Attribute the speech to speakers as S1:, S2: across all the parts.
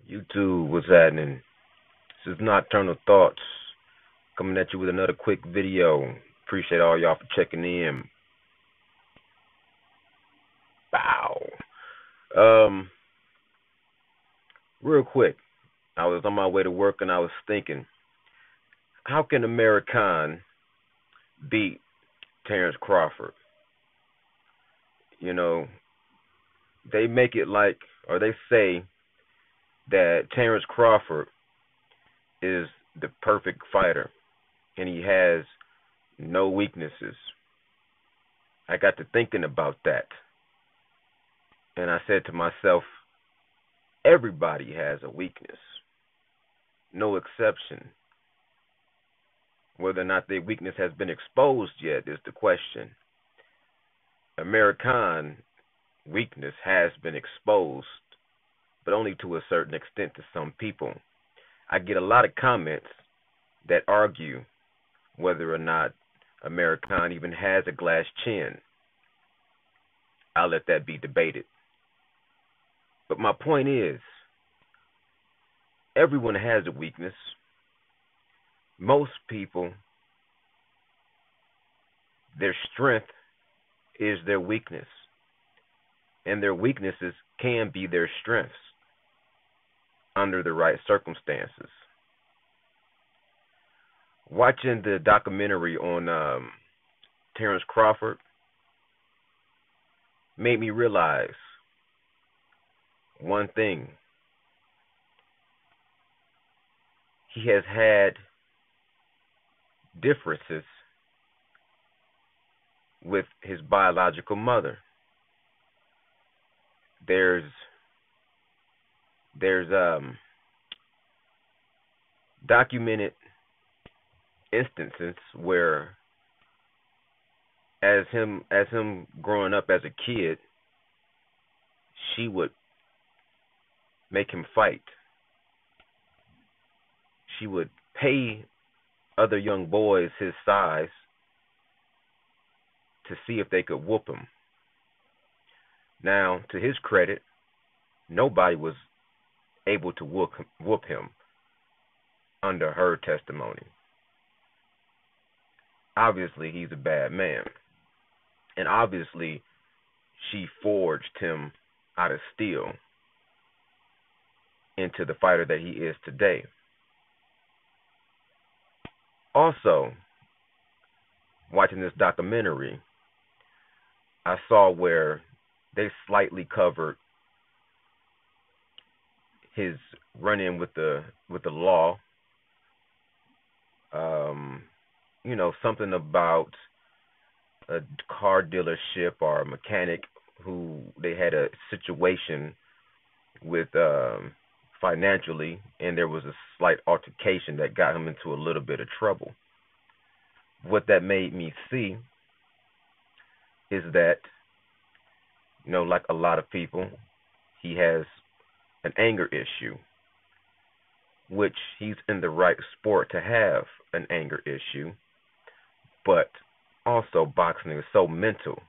S1: YouTube, what's happening? This is Nocturnal Thoughts coming at you with another quick video. Appreciate all y'all for checking in. Bow. Um, Real quick, I was on my way to work and I was thinking, how can Amir Khan beat Terrence Crawford? You know, they make it like, or they say that Terrence Crawford is the perfect fighter and he has no weaknesses. I got to thinking about that and I said to myself, everybody has a weakness, no exception. Whether or not their weakness has been exposed yet is the question. Amir Khan's weakness has been exposed, but only to a certain extent to some people. I get a lot of comments that argue whether or not Amir Khan even has a glass chin. I'll let that be debated. But my point is, everyone has a weakness. Most people, their strength is their weakness, and their weaknesses can be their strengths under the right circumstances. Watching the documentary on Terrence Crawford made me realize one thing. He has had differences with his biological mother. There's documented instances where as him growing up as a kid, she would make him fight. She would pay other young boys his size to see if they could whoop him. Now, to his credit, nobody was able to whoop him under her testimony. Obviously, he's a bad man. And obviously, she forged him out of steel into the fighter that he is today. Also, watching this documentary, I saw where they slightly covered his run-in with the law. Something about a car dealership or a mechanic who they had a situation with financially, and there was a slight altercation that got him into a little bit of trouble. What that made me see is that, like a lot of people, he has an anger issue, which he's in the right sport to have an anger issue, but also boxing is so mental.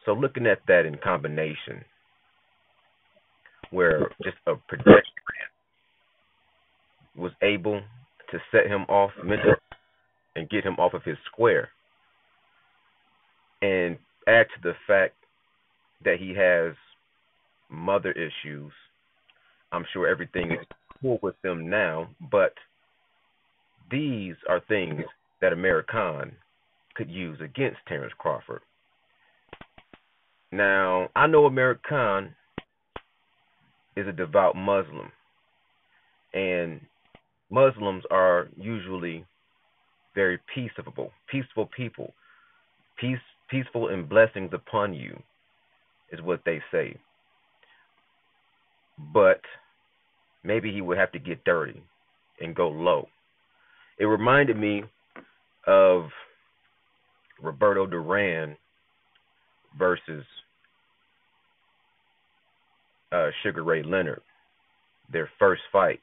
S1: So looking at that in combination, where just a pedestrian was able to set him off mentally and get him off of his square, and add to the fact that he has mother issues. I'm sure everything is cool with them now, but these are things that Amir Khan could use against Terrence Crawford. Now, I know Amir Khan is a devout Muslim, and Muslims are usually very peaceful people. Peaceful and blessings upon you is what they say. But maybe he would have to get dirty and go low. It reminded me of Roberto Duran versus Sugar Ray Leonard, their first fight.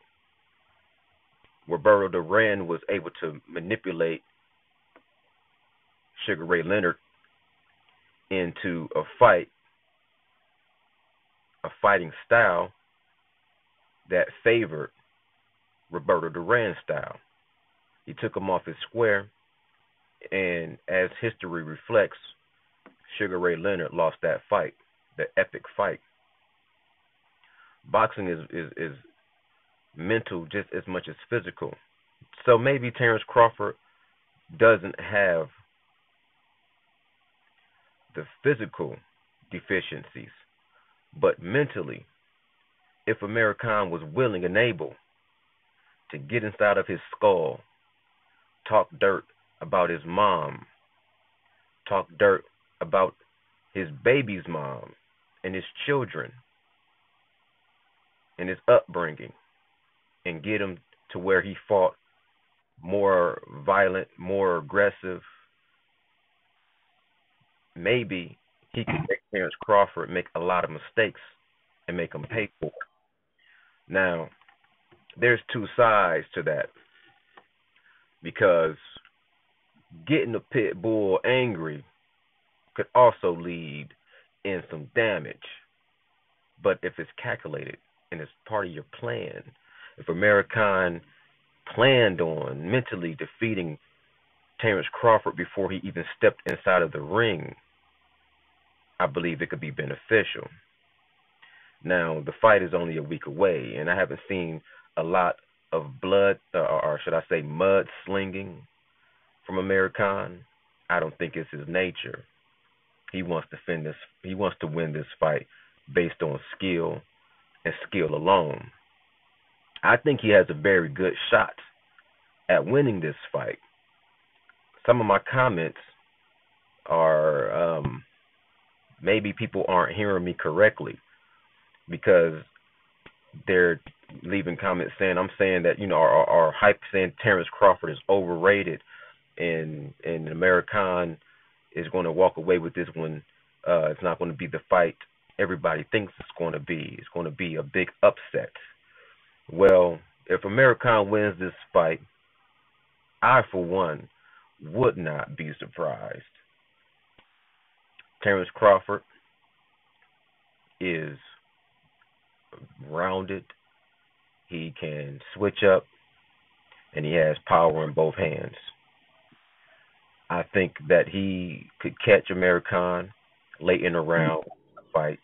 S1: Roberto Duran was able to manipulate Sugar Ray Leonard into a fighting style that favored Roberto Duran's style. He took him off his square, and as history reflects, Sugar Ray Leonard lost that fight, the epic fight. Boxing is mental just as much as physical. So maybe Terrence Crawford doesn't have the physical deficiencies, but mentally, if Amir Khan was willing and able to get inside of his skull, talk dirt about his mom, talk dirt about his baby's mom and his children and his upbringing, and get him to where he fought more violent, more aggressive, maybe he could make Terrence Crawford make a lot of mistakes and make him pay for it. Now, there's two sides to that, because getting a pit bull angry could also lead in some damage. But if it's calculated and it's part of your plan, if Amir Khan planned on mentally defeating Terrence Crawford before he even stepped inside of the ring, I believe it could be beneficial. Now, the fight is only a week away, and I haven't seen a lot of blood, or should I say mud slinging from Amir Khan. I don't think it's his nature. He wants to win this. He wants to win this fight based on skill and skill alone. I think he has a very good shot at winning this fight. Some of my comments are maybe people aren't hearing me correctly, because they're leaving comments saying I'm saying that, or hype saying Terrence Crawford is overrated, and Amir Khan is going to walk away with this one. It's not going to be the fight everybody thinks it's going to be. It's going to be a big upset. Well, if Amir Khan wins this fight, I, for one, would not be surprised. Terrence Crawford is rounded. He can switch up, and he has power in both hands. I think that he could catch Amir Khan late in the round fight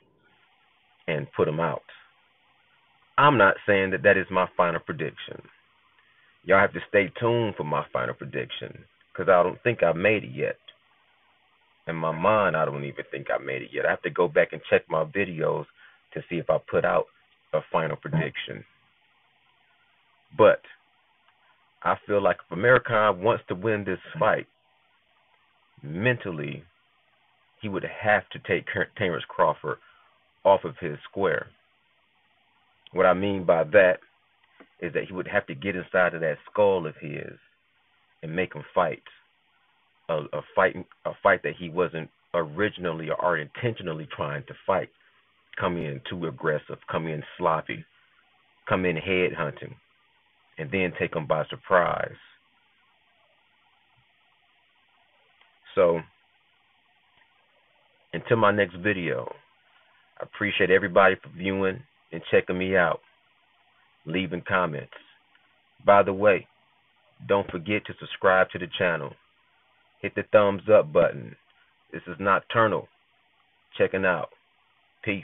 S1: and put him out. I'm not saying that that is my final prediction. Y'all have to stay tuned for my final prediction, because I don't think I made it yet. In my mind, I don't even think I made it yet. I have to go back and check my videos to see if I put out a final prediction. But I feel like if Amir Khan wants to win this fight, mentally, he would have to take Terrence Crawford off of his square. What I mean by that is that he would have to get inside of that skull of his and make him fight a fight that he wasn't originally or intentionally trying to fight. Come in too aggressive, come in sloppy, come in head hunting, and then take him by surprise. So, until my next video, I appreciate everybody for viewing and checking me out, leaving comments. By the way, don't forget to subscribe to the channel. Hit the thumbs up button. This is Nocturnal. Checking out. Peace.